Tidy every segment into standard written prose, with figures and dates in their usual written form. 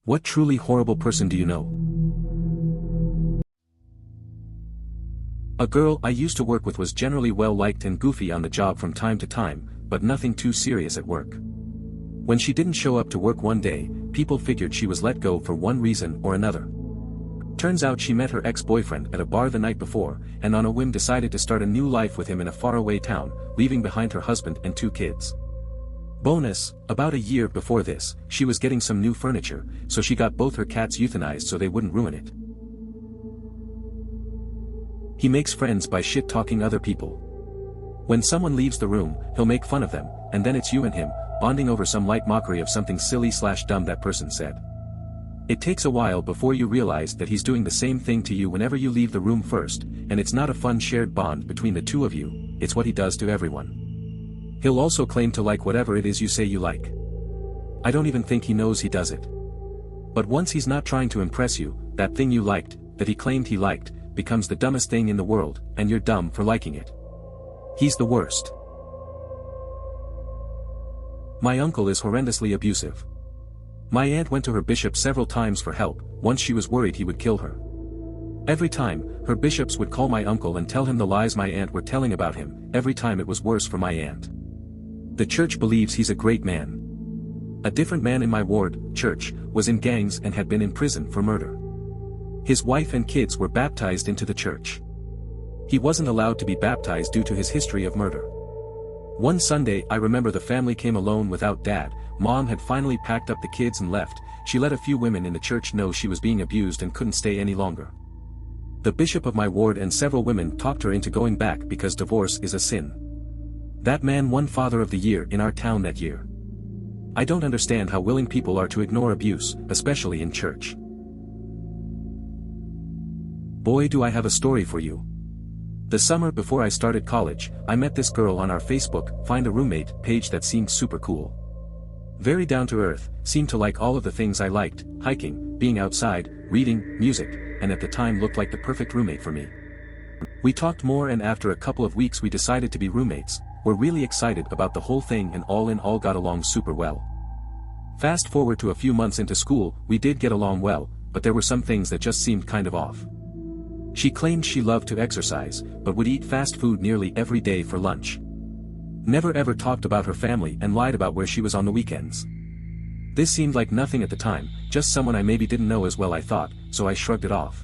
What truly horrible person do you know? A girl I used to work with was generally well liked and goofy on the job from time to time, but nothing too serious at work. When she didn't show up to work one day, people figured she was let go for one reason or another. Turns out she met her ex-boyfriend at a bar the night before, and on a whim decided to start a new life with him in a faraway town, leaving behind her husband and 2 kids. Bonus, about a year before this, she was getting some new furniture, so she got both her cats euthanized so they wouldn't ruin it. He makes friends by shit-talking other people. When someone leaves the room, he'll make fun of them, and then it's you and him, bonding over some light mockery of something silly/dumb that person said. It takes a while before you realize that he's doing the same thing to you whenever you leave the room first, and it's not a fun shared bond between the two of you, it's what he does to everyone. He'll also claim to like whatever it is you say you like. I don't even think he knows he does it. But once he's not trying to impress you, that thing you liked, that he claimed he liked, becomes the dumbest thing in the world, and you're dumb for liking it. He's the worst. My uncle is horrendously abusive. My aunt went to her bishop several times for help, once she was worried he would kill her. Every time, her bishops would call my uncle and tell him the lies my aunt were telling about him, every time it was worse for my aunt. The church believes he's a great man. A different man in my ward, church, was in gangs and had been in prison for murder. His wife and kids were baptized into the church. He wasn't allowed to be baptized due to his history of murder. One Sunday I remember the family came alone without dad. Mom had finally packed up the kids and left. She let a few women in the church know she was being abused and couldn't stay any longer. The bishop of my ward and several women talked her into going back because divorce is a sin. That man won Father of the Year in our town that year. I don't understand how willing people are to ignore abuse, especially in church. Boy, do I have a story for you. The summer before I started college, I met this girl on our Facebook Find a Roommate page that seemed super cool. Very down to earth, seemed to like all of the things I liked: hiking, being outside, reading, music, and at the time looked like the perfect roommate for me. We talked more, and after a couple of weeks we decided to be roommates. We're really excited about the whole thing, and all in all got along super well. Fast forward to a few months into school, we did get along well, but there were some things that just seemed kind of off. She claimed she loved to exercise, but would eat fast food nearly every day for lunch. Never ever talked about her family and lied about where she was on the weekends. This seemed like nothing at the time, just someone I maybe didn't know as well I thought, so I shrugged it off.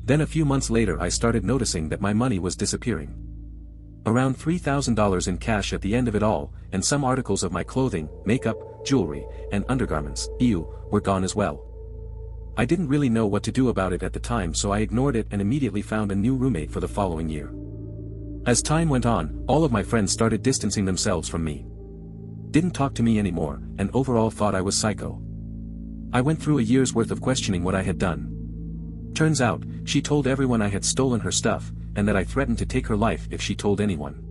Then a few months later I started noticing that my money was disappearing. Around $3,000 in cash at the end of it all, and some articles of my clothing, makeup, jewelry, and undergarments, were gone as well. I didn't really know what to do about it at the time, so I ignored it and immediately found a new roommate for the following year. As time went on, all of my friends started distancing themselves from me. Didn't talk to me anymore, and overall thought I was psycho. I went through a year's worth of questioning what I had done. Turns out, she told everyone I had stolen her stuff, and that I threatened to take her life if she told anyone.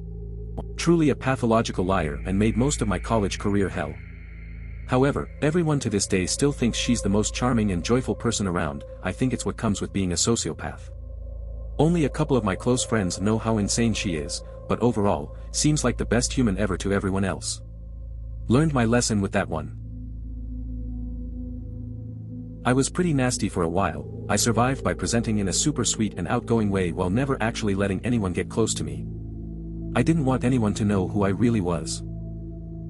Truly a pathological liar, and made most of my college career hell. However, everyone to this day still thinks she's the most charming and joyful person around. I think it's what comes with being a sociopath. Only a couple of my close friends know how insane she is, but overall, seems like the best human ever to everyone else. Learned my lesson with that one. I was pretty nasty for a while. I survived by presenting in a super sweet and outgoing way while never actually letting anyone get close to me. I didn't want anyone to know who I really was.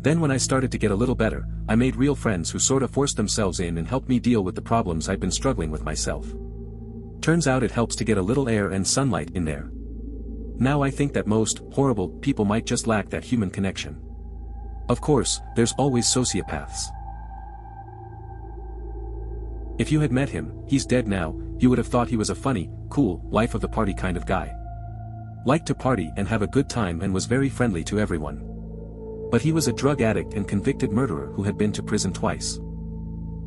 Then when I started to get a little better, I made real friends who sort of forced themselves in and helped me deal with the problems I'd been struggling with myself. Turns out it helps to get a little air and sunlight in there. Now I think that most horrible people might just lack that human connection. Of course, there's always sociopaths. If you had met him, he's dead now, you would have thought he was a funny, cool, life of the party kind of guy. Liked to party and have a good time and was very friendly to everyone. But he was a drug addict and convicted murderer who had been to prison twice.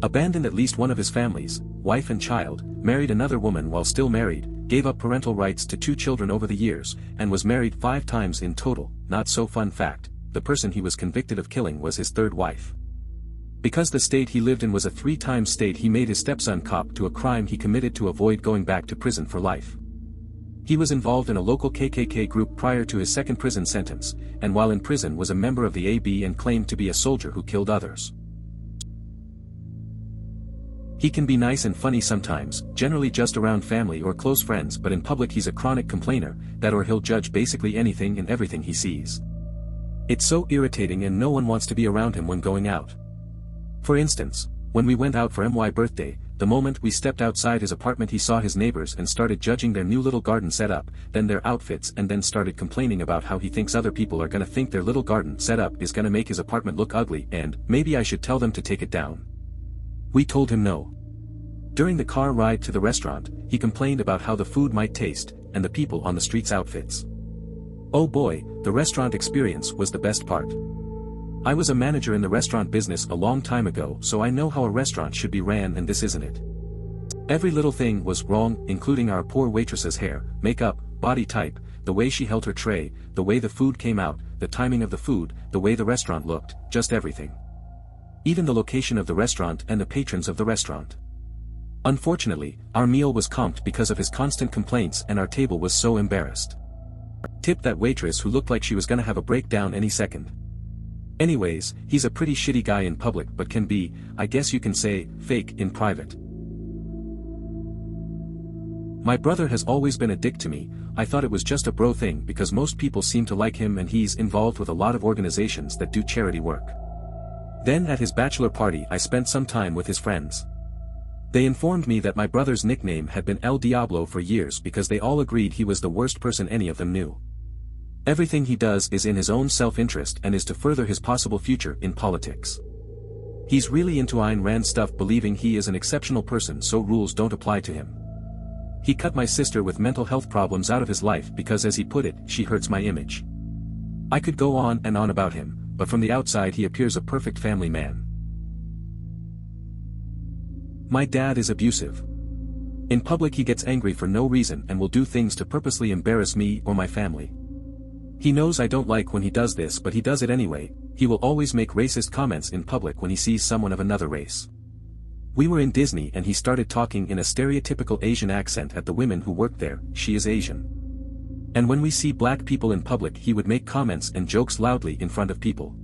Abandoned at least one of his families, wife and child, married another woman while still married, gave up parental rights to 2 children over the years, and was married 5 times in total. Not so fun fact, the person he was convicted of killing was his 3rd wife. Because the state he lived in was a 3-time state, he made his stepson cop to a crime he committed to avoid going back to prison for life. He was involved in a local KKK group prior to his 2nd prison sentence, and while in prison was a member of the AB and claimed to be a soldier who killed others. He can be nice and funny sometimes, generally just around family or close friends, but in public he's a chronic complainer, that or he'll judge basically anything and everything he sees. It's so irritating and no one wants to be around him when going out. For instance, when we went out for my birthday, the moment we stepped outside his apartment he saw his neighbors and started judging their new little garden setup, then their outfits, and then started complaining about how he thinks other people are gonna think their little garden setup is gonna make his apartment look ugly and maybe I should tell them to take it down. We told him no. During the car ride to the restaurant, he complained about how the food might taste, and the people on the street's outfits. Oh boy, the restaurant experience was the best part. I was a manager in the restaurant business a long time ago, so I know how a restaurant should be ran, and this isn't it. Every little thing was wrong, including our poor waitress's hair, makeup, body type, the way she held her tray, the way the food came out, the timing of the food, the way the restaurant looked, just everything. Even the location of the restaurant and the patrons of the restaurant. Unfortunately, our meal was comped because of his constant complaints and our table was so embarrassed. Tip that waitress who looked like she was gonna have a breakdown any second. Anyways, he's a pretty shitty guy in public but can be, I guess you can say, fake in private. My brother has always been a dick to me. I thought it was just a bro thing because most people seem to like him and he's involved with a lot of organizations that do charity work. Then at his bachelor party I spent some time with his friends. They informed me that my brother's nickname had been El Diablo for years because they all agreed he was the worst person any of them knew. Everything he does is in his own self-interest and is to further his possible future in politics. He's really into Ayn Rand stuff, believing he is an exceptional person so rules don't apply to him. He cut my sister with mental health problems out of his life because, as he put it, she hurts my image. I could go on and on about him, but from the outside he appears a perfect family man. My dad is abusive. In public he gets angry for no reason and will do things to purposely embarrass me or my family. He knows I don't like when he does this, but he does it anyway. He will always make racist comments in public when he sees someone of another race. We were in Disney and he started talking in a stereotypical Asian accent at the women who worked there. She is Asian. And when we see black people in public he would make comments and jokes loudly in front of people.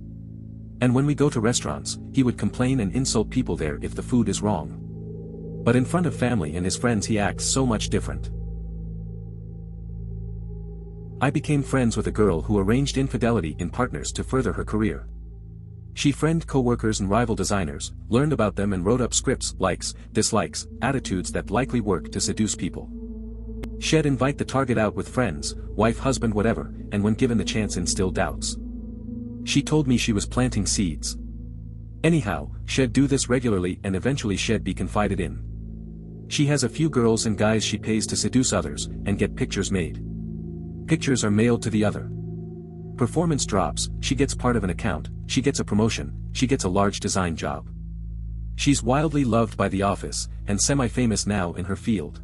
And when we go to restaurants, he would complain and insult people there if the food is wrong. But in front of family and his friends he acts so much different. I became friends with a girl who arranged infidelity in partners to further her career. She friended co-workers and rival designers, learned about them and wrote up scripts, likes, dislikes, attitudes that likely work to seduce people. She'd invite the target out with friends, wife, husband, whatever, and when given the chance instill doubts. She told me she was planting seeds. Anyhow, she'd do this regularly and eventually she'd be confided in. She has a few girls and guys she pays to seduce others, and get pictures made. Pictures are mailed to the other. Performance drops, she gets part of an account, she gets a promotion, she gets a large design job. She's wildly loved by the office, and semi-famous now in her field.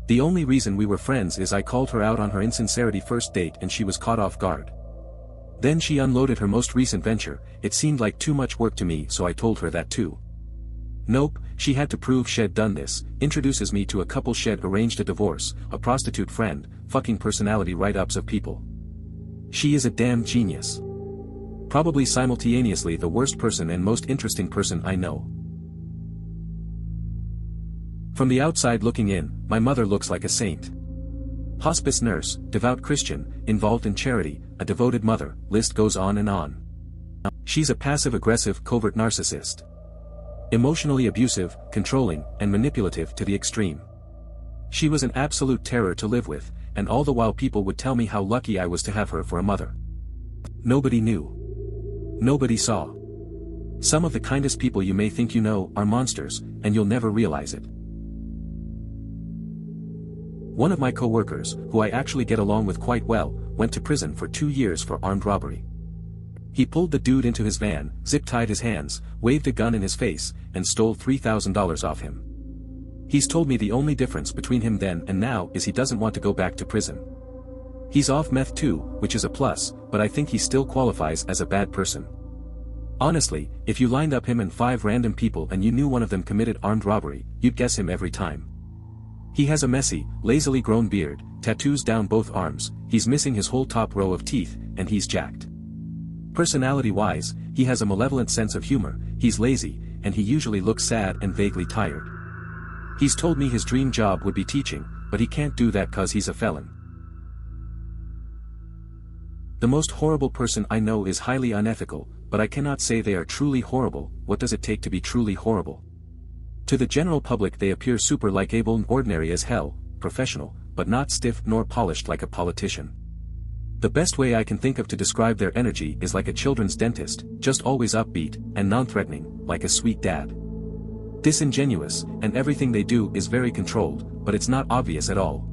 The only reason we were friends is I called her out on her insincerity first date and she was caught off guard. Then she unloaded her most recent venture. It seemed like too much work to me, so I told her that too. Nope, she had to prove she'd done this, introduces me to a couple she'd arranged a divorce, a prostitute friend, fucking personality write-ups of people. She is a damn genius. Probably simultaneously the worst person and most interesting person I know. From the outside looking in, my mother looks like a saint. Hospice nurse, devout Christian, involved in charity, a devoted mother, list goes on and on. She's a passive-aggressive, covert narcissist. Emotionally abusive, controlling, and manipulative to the extreme. She was an absolute terror to live with, and all the while people would tell me how lucky I was to have her for a mother. Nobody knew. Nobody saw. Some of the kindest people you may think you know are monsters, and you'll never realize it. One of my co-workers, who I actually get along with quite well, went to prison for 2 years for armed robbery. He pulled the dude into his van, zip-tied his hands, waved a gun in his face, and stole $3,000 off him. He's told me the only difference between him then and now is he doesn't want to go back to prison. He's off meth too, which is a plus, but I think he still qualifies as a bad person. Honestly, if you lined up him and 5 random people and you knew one of them committed armed robbery, you'd guess him every time. He has a messy, lazily grown beard, tattoos down both arms, he's missing his whole top row of teeth, and he's jacked. Personality-wise, he has a malevolent sense of humor, he's lazy, and he usually looks sad and vaguely tired. He's told me his dream job would be teaching, but he can't do that cause he's a felon. The most horrible person I know is highly unethical, but I cannot say they are truly horrible. What does it take to be truly horrible? To the general public they appear super likeable and ordinary as hell, professional, but not stiff nor polished like a politician. The best way I can think of to describe their energy is like a children's dentist, just always upbeat, and non-threatening, like a sweet dad. Disingenuous, and everything they do is very controlled, but it's not obvious at all.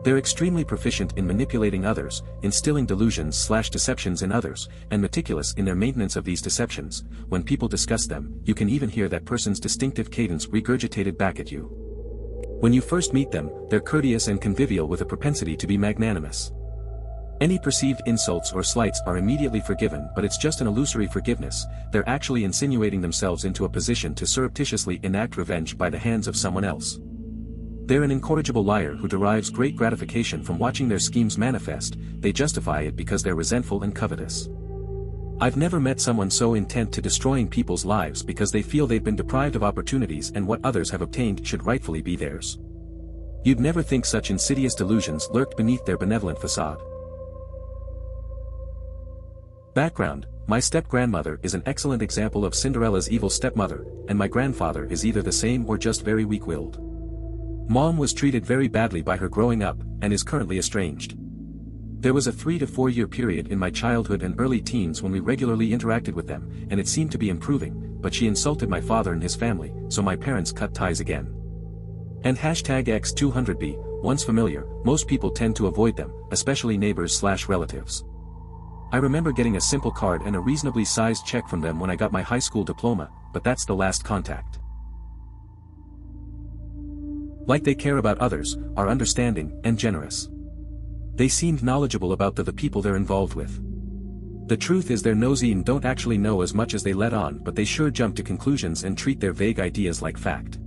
They're extremely proficient in manipulating others, instilling delusions/deceptions in others, and meticulous in their maintenance of these deceptions. When people discuss them, you can even hear that person's distinctive cadence regurgitated back at you. When you first meet them, they're courteous and convivial with a propensity to be magnanimous. Any perceived insults or slights are immediately forgiven, but it's just an illusory forgiveness. They're actually insinuating themselves into a position to surreptitiously enact revenge by the hands of someone else. They're an incorrigible liar who derives great gratification from watching their schemes manifest. They justify it because they're resentful and covetous. I've never met someone so intent to destroying people's lives because they feel they've been deprived of opportunities and what others have obtained should rightfully be theirs. You'd never think such insidious delusions lurked beneath their benevolent facade. Background: my step-grandmother is an excellent example of Cinderella's evil stepmother, and my grandfather is either the same or just very weak-willed. Mom was treated very badly by her growing up, and is currently estranged. There was a 3 to 4 year period in my childhood and early teens when we regularly interacted with them, and it seemed to be improving, but she insulted my father and his family, so my parents cut ties again. And #X200B, once familiar, most people tend to avoid them, especially neighbors/relatives. I remember getting a simple card and a reasonably sized check from them when I got my high school diploma, but that's the last contact. Like they care about others, are understanding, and generous. They seemed knowledgeable about the people they're involved with. The truth is they're nosy and don't actually know as much as they let on, but they sure jump to conclusions and treat their vague ideas like fact.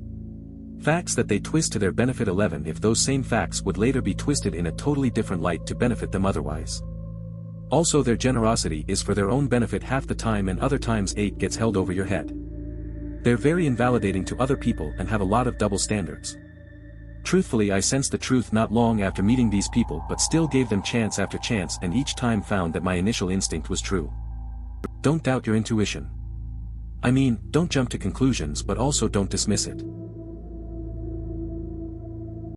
Facts that they twist to their benefit 11 if those same facts would later be twisted in a totally different light to benefit them otherwise. Also their generosity is for their own benefit half the time and other times 8 gets held over your head. They're very invalidating to other people and have a lot of double standards. Truthfully, I sensed the truth not long after meeting these people, but still gave them chance after chance and each time found that my initial instinct was true. Don't doubt your intuition. I mean, don't jump to conclusions but also don't dismiss it.